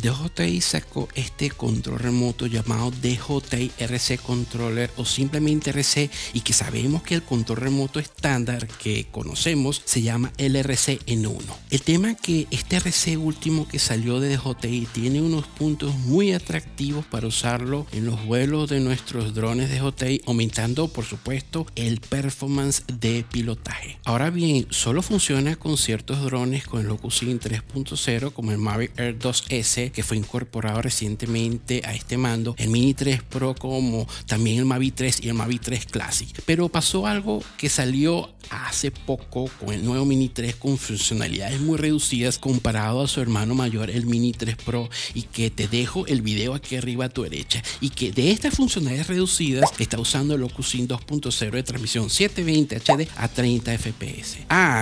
DJI sacó este control remoto llamado DJI RC Controller o simplemente RC, y que sabemos que el control remoto estándar que conocemos se llama el RC N1. El tema es que este RC último que salió de DJI tiene unos puntos muy atractivos para usarlo en los vuelos de nuestros drones DJI, aumentando por supuesto el performance de pilotaje. Ahora bien, solo funciona con ciertos drones con el OcuSync 3.0 como el Mavic Air 2S, que fue incorporado recientemente a este mando, el Mini 3 Pro, como también el Mavic 3 y el Mavic 3 Classic. Pero pasó algo que salió hace poco con el nuevo Mini 3 con funcionalidades muy reducidas comparado a su hermano mayor, el Mini 3 Pro, y que te dejo el video aquí arriba a tu derecha, y que de estas funcionalidades reducidas está usando el OcuSync 2.0 de transmisión 720 HD a 30 FPS.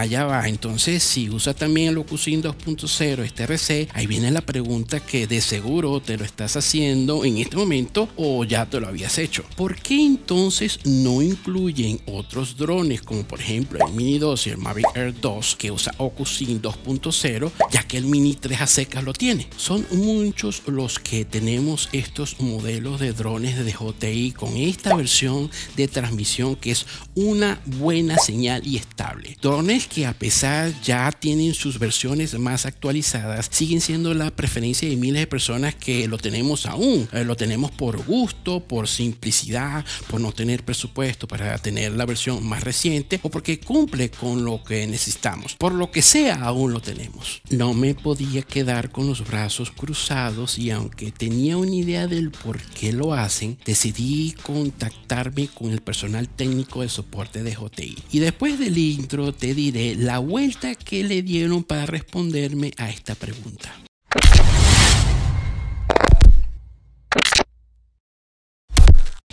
Ya va, entonces si usa también el OcuSync 2.0 este RC, ahí viene la pregunta que de seguro te lo estás haciendo en este momento o ya te lo habías hecho. ¿Por qué entonces no incluyen otros drones como por ejemplo el Mini 2 y el Mavic Air 2 que usa OcuSync 2.0, ya que el Mini 3 a secas lo tiene? Son muchos los que tenemos estos modelos de drones de DJI con esta versión de transmisión que es una buena señal y estable. Drones que a pesar ya tienen sus versiones más actualizadas, siguen siendo la preferencia de miles de personas que lo tenemos aún. Lo tenemos por gusto, por simplicidad, por no tener presupuesto para tener la versión más reciente o porque cumple con lo que necesitamos. Por lo que sea, aún lo tenemos. No me podía quedar con los brazos cruzados, y aunque tenía una idea del por qué lo hacen, decidí contactarme con el personal técnico de soporte de DJI. Y después del intro te diré la vuelta que le dieron para responderme a esta pregunta.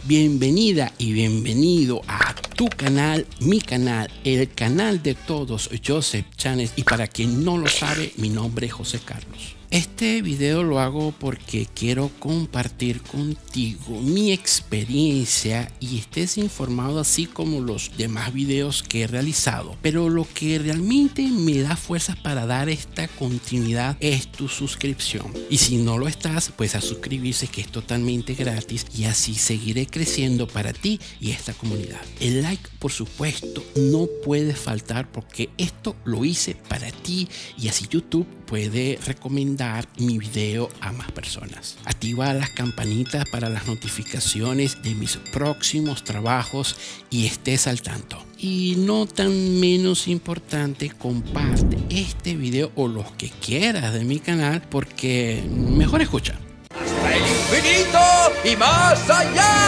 Bienvenida y bienvenido a tu canal, mi canal, el canal de todos, Joseph Channel, y para quien no lo sabe, mi nombre es José Carlos. Este video lo hago porque quiero compartir contigo mi experiencia y estés informado así como los demás videos que he realizado. Pero lo que realmente me da fuerzas para dar esta continuidad es tu suscripción. Y si no lo estás, pues a suscribirse, que es totalmente gratis, y así seguiré creciendo para ti y esta comunidad. El like, por supuesto, no puede faltar porque esto lo hice para ti y así YouTube puede recomendar mi video a más personas. Activa las campanitas para las notificaciones de mis próximos trabajos y estés al tanto. Y no tan menos importante, comparte este video o los que quieras de mi canal, porque mejor escucha. ¡Hasta el infinito y más allá!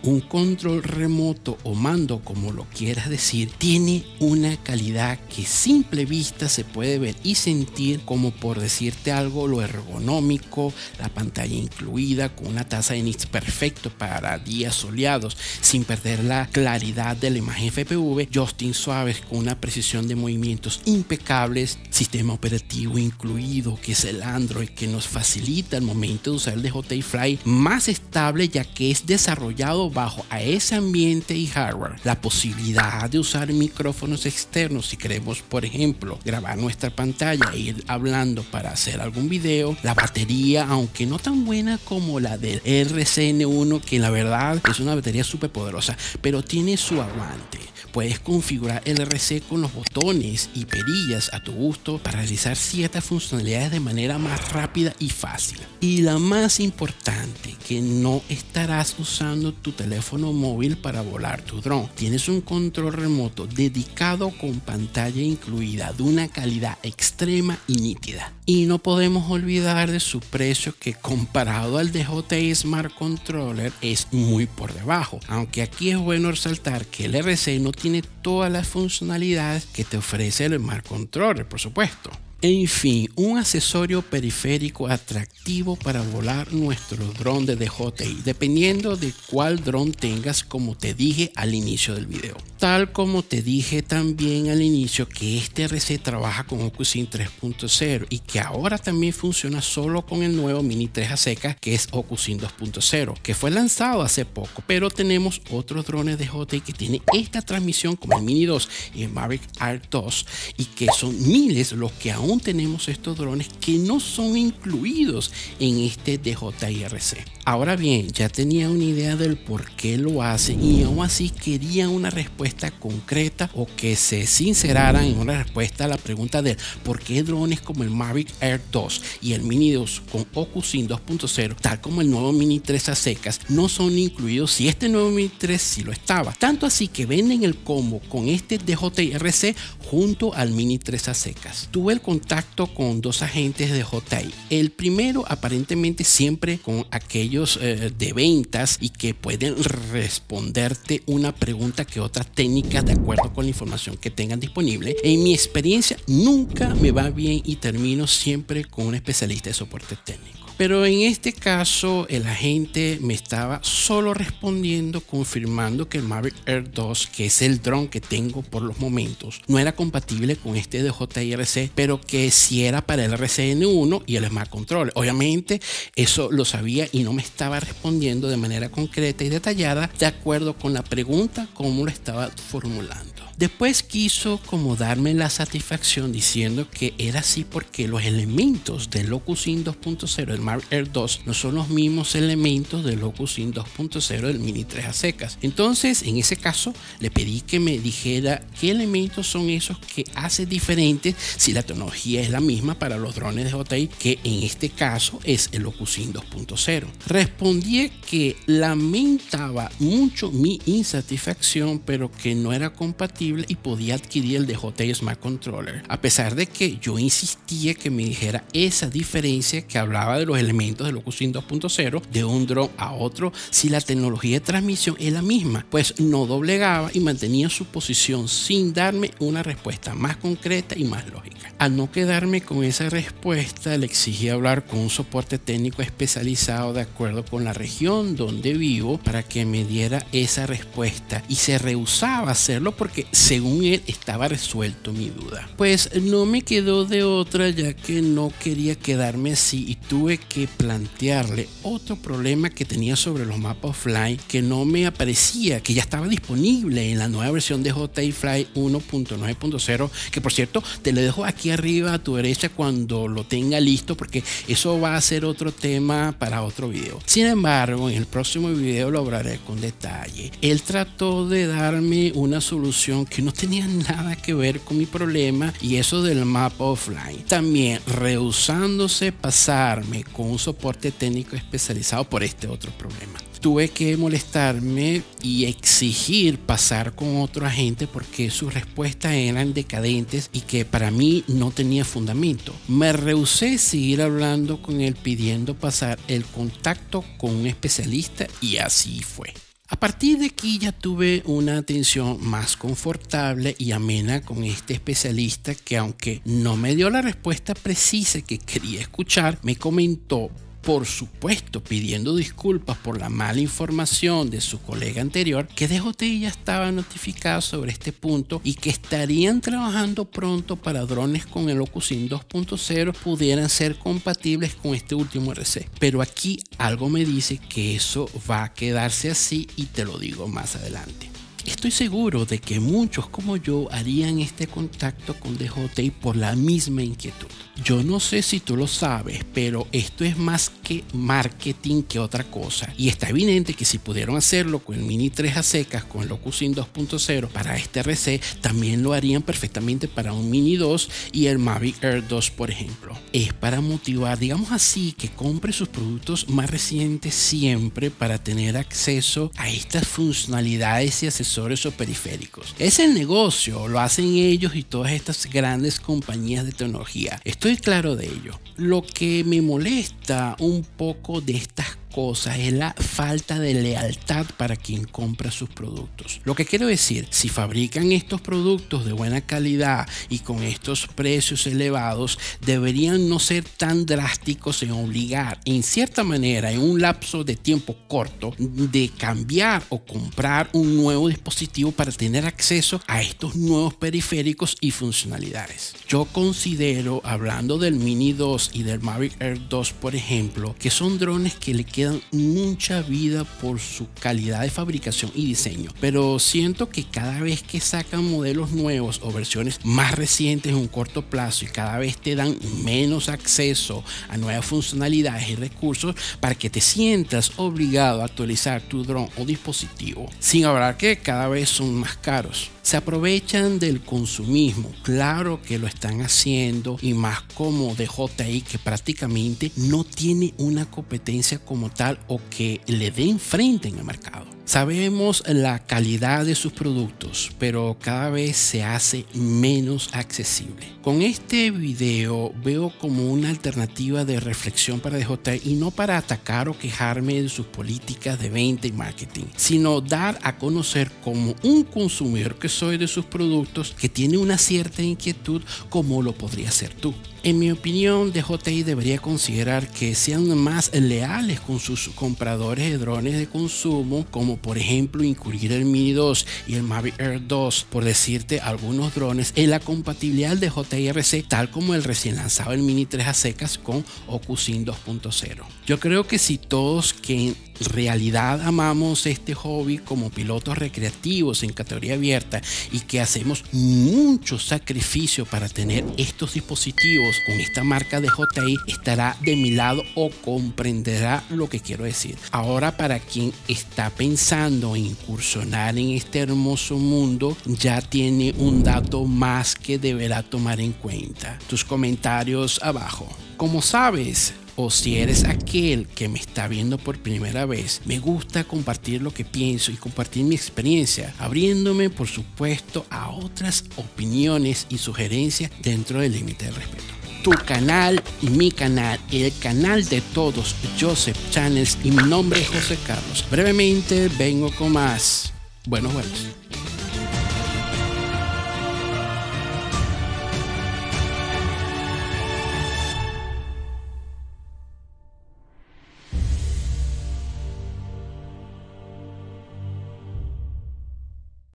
Un control remoto o mando, como lo quieras decir, tiene una calidad que a simple vista se puede ver y sentir, como por decirte algo, lo ergonómico, la pantalla incluida con una tasa de nits perfecto para días soleados sin perder la claridad de la imagen FPV, joysticks suaves con una precisión de movimientos impecables, sistema operativo incluido que es el Android, que nos facilita el momento de usar el DJI Fly más estable ya que es desarrollado bajo a ese ambiente y hardware, la posibilidad de usar micrófonos externos si queremos, por ejemplo, grabar nuestra pantalla e ir hablando para hacer algún video, la batería, aunque no tan buena como la del RCN1, que la verdad es una batería súper poderosa, pero tiene su aguante. Puedes configurar el RC con los botones y perillas a tu gusto para realizar ciertas funcionalidades de manera más rápida y fácil. Y la más importante, que no estarás usando tu teléfono móvil para volar tu dron. Tienes un control remoto dedicado con pantalla incluida de una calidad extrema y nítida. Y no podemos olvidar de su precio, que comparado al DJI Smart Controller es muy por debajo. Aunque aquí es bueno resaltar que el RC no tiene todas las funcionalidades que te ofrece el Smart Controller, por supuesto. En fin, un accesorio periférico atractivo para volar nuestro dron de DJI, dependiendo de cuál dron tengas, como te dije al inicio del video. Tal como te dije también al inicio que este RC trabaja con OcuSync 3.0 y que ahora también funciona solo con el nuevo Mini 3 a secas, que es OcuSync 2.0, que fue lanzado hace poco, pero tenemos otros drones de DJI que tienen esta transmisión como el Mini 2 y el Mavic Air 2, y que son miles los que aún aún tenemos estos drones que no son incluidos en este DJI-RC. Ahora bien, ya tenía una idea del por qué lo hacen y aún así quería una respuesta concreta o que se sinceraran en una respuesta a la pregunta de por qué drones como el Mavic Air 2 y el Mini 2 con OcuSync 2.0, tal como el nuevo Mini 3 a secas, no son incluidos si este nuevo Mini 3 sí lo estaba. Tanto así que venden el combo con este DJI-RC junto al Mini 3 a secas. Tuve el contacto con dos agentes de DJI. El primero aparentemente siempre con aquellos de ventas y que pueden responderte una pregunta que otra técnica de acuerdo con la información que tengan disponible. En mi experiencia nunca me va bien y termino siempre con un especialista de soporte técnico. Pero en este caso el agente me estaba solo respondiendo confirmando que el Mavic Air 2, que es el dron que tengo por los momentos, no era compatible con este DJI-RC, pero que sí era para el RCN1 y el Smart Controller. Obviamente eso lo sabía y no me estaba respondiendo de manera concreta y detallada de acuerdo con la pregunta como lo estaba formulando. Después quiso como darme la satisfacción diciendo que era así porque los elementos del OcuSync 2.0 del Mavic Air 2 no son los mismos elementos del OcuSync 2.0 del Mini 3 a secas. Entonces, en ese caso, le pedí que me dijera qué elementos son esos que hace diferentes si la tecnología es la misma para los drones de DJI, que en este caso es el OcuSync 2.0. Respondí que lamentaba mucho mi insatisfacción, pero que no era compatible y podía adquirir el DJI Smart Controller, a pesar de que yo insistía que me dijera esa diferencia que hablaba de los elementos del OcuSync 2.0 de un dron a otro si la tecnología de transmisión es la misma. Pues no doblegaba y mantenía su posición sin darme una respuesta más concreta y más lógica. Al no quedarme con esa respuesta, le exigí hablar con un soporte técnico especializado de acuerdo con la región donde vivo para que me diera esa respuesta, y se rehusaba a hacerlo porque según él estaba resuelto mi duda. Pues no me quedó de otra, ya que no quería quedarme así y tuve que plantearle otro problema que tenía sobre los mapas offline que no me aparecía, que ya estaba disponible en la nueva versión de DJI Fly 1.9.0, que por cierto te lo dejo aquí arriba a tu derecha cuando lo tenga listo, porque eso va a ser otro tema para otro video. Sin embargo, en el próximo video lo hablaré con detalle. Él trató de darme una solución que no tenía nada que ver con mi problema y eso del mapa offline. También rehusándose pasarme con un soporte técnico especializado por este otro problema. Tuve que molestarme y exigir pasar con otro agente porque sus respuestas eran decadentes y que para mí no tenía fundamento. Me rehusé seguir hablando con él pidiendo pasar el contacto con un especialista y así fue. A partir de aquí ya tuve una atención más confortable y amena con este especialista que, aunque no me dio la respuesta precisa que quería escuchar, me comentó, por supuesto pidiendo disculpas por la mala información de su colega anterior, que DJI ya estaba notificado sobre este punto y que estarían trabajando pronto para drones con el OcuSync 2.0 pudieran ser compatibles con este último RC. Pero aquí algo me dice que eso va a quedarse así y te lo digo más adelante. Estoy seguro de que muchos como yo harían este contacto con DJI por la misma inquietud. Yo no sé si tú lo sabes, pero esto es más que marketing que otra cosa. Y está evidente que si pudieron hacerlo con el Mini 3 a secas, con el OcuSync 2.0 para este RC, también lo harían perfectamente para un Mini 2 y el Mavic Air 2, por ejemplo. Es para motivar, digamos así, que compre sus productos más recientes siempre para tener acceso a estas funcionalidades y accesorios o periféricos. Es el negocio, lo hacen ellos y todas estas grandes compañías de tecnología. Estoy claro de ello. Lo que me molesta un poco de estas cosas es la falta de lealtad para quien compra sus productos. Lo que quiero decir, si fabrican estos productos de buena calidad y con estos precios elevados, deberían no ser tan drásticos en obligar en cierta manera en un lapso de tiempo corto de cambiar o comprar un nuevo dispositivo para tener acceso a estos nuevos periféricos y funcionalidades. Yo considero, hablando del Mini 2 y del Mavic Air 2 por ejemplo, que son drones que le quedan quedan mucha vida por su calidad de fabricación y diseño, pero siento que cada vez que sacan modelos nuevos o versiones más recientes en un corto plazo y cada vez te dan menos acceso a nuevas funcionalidades y recursos para que te sientas obligado a actualizar tu dron o dispositivo, sin hablar que cada vez son más caros. Se aprovechan del consumismo, claro que lo están haciendo, y más como DJI, que prácticamente no tiene una competencia como tal o que le den frente en el mercado. Sabemos la calidad de sus productos, pero cada vez se hace menos accesible. Con este video veo como una alternativa de reflexión para DJI, y no para atacar o quejarme de sus políticas de venta y marketing, sino dar a conocer como un consumidor que soy de sus productos, que tiene una cierta inquietud como lo podría ser tú. En mi opinión, DJI debería considerar que sean más leales con sus compradores de drones de consumo, como por ejemplo incluir el Mini 2 y el Mavic Air 2, por decirte algunos drones, en la compatibilidad del DJI RC, tal como el recién lanzado el Mini 3 a secas con OcuSync 2.0. Yo creo que si todos que en realidad amamos este hobby como pilotos recreativos en categoría abierta y que hacemos mucho sacrificio para tener estos dispositivos con esta marca DJI, estará de mi lado o comprenderá lo que quiero decir. Ahora, para quien está pensando en incursionar en este hermoso mundo, ya tiene un dato más que deberá tomar en cuenta. Tus comentarios abajo. Como sabes, o si eres aquel que me está viendo por primera vez, me gusta compartir lo que pienso y compartir mi experiencia, abriéndome por supuesto a otras opiniones y sugerencias dentro del límite del respeto. Tu canal, mi canal, el canal de todos, Joseph Channels, y mi nombre es José Carlos. Brevemente vengo con más. Buenos vuelos.